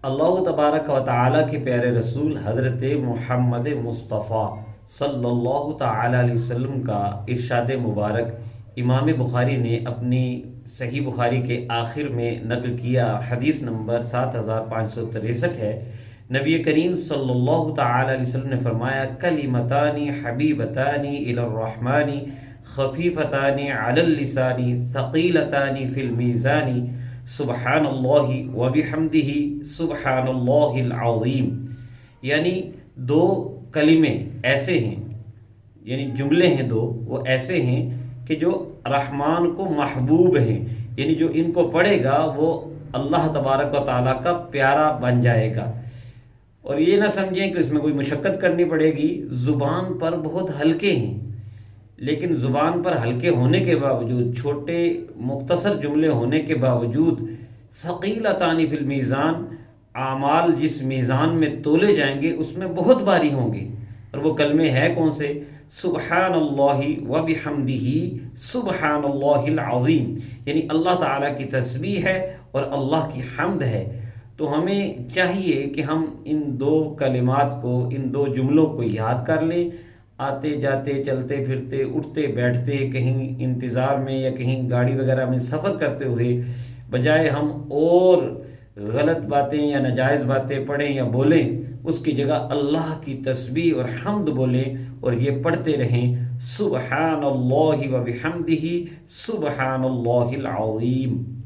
اللہ تبارک و تعالیٰ کے پیارے رسول حضرت محمد مصطفیٰ صلی اللہ تعالیٰ علیہ وسلم کا ارشاد مبارک امام بخاری نے اپنی صحیح بخاری کے آخر میں نقل کیا، حدیث نمبر 7563 ہے۔ نبی کریم صلی اللہ تعالیٰ علیہ وسلم نے فرمایا، کلمتان حبیبتان الی الرحمن خفیفتان علی اللسان ثقیلتان فی المیزان سبحان اللہ و بحمدہ سبحان اللہ العظیم۔ یعنی دو کلمے ایسے ہیں، یعنی جملے ہیں دو، وہ ایسے ہیں کہ جو رحمان کو محبوب ہیں، یعنی جو ان کو پڑھے گا وہ اللہ تبارک و تعالیٰ کا پیارا بن جائے گا۔ اور یہ نہ سمجھیں کہ اس میں کوئی مشقت کرنی پڑے گی، زبان پر بہت ہلکے ہیں، لیکن زبان پر ہلکے ہونے کے باوجود، چھوٹے مختصر جملے ہونے کے باوجود، ثقیلتان فی المیزان، اعمال جس میزان میں تولے جائیں گے اس میں بہت بھاری ہوں گے۔ اور وہ کلمے ہیں کون سے؟ سبحان اللہ و بحمدہ سبحان اللہ العظیم، یعنی اللہ تعالیٰ کی تسبیح ہے اور اللہ کی حمد ہے۔ تو ہمیں چاہیے کہ ہم ان دو کلمات کو، ان دو جملوں کو یاد کر لیں، آتے جاتے، چلتے پھرتے، اٹھتے بیٹھتے، کہیں انتظار میں یا کہیں گاڑی وغیرہ میں سفر کرتے ہوئے، بجائے ہم اور غلط باتیں یا ناجائز باتیں پڑھیں یا بولیں، اس کی جگہ اللہ کی تسبیح اور حمد بولیں اور یہ پڑھتے رہیں، سبحان اللہ و بحمدہ سبحان اللہ العظیم۔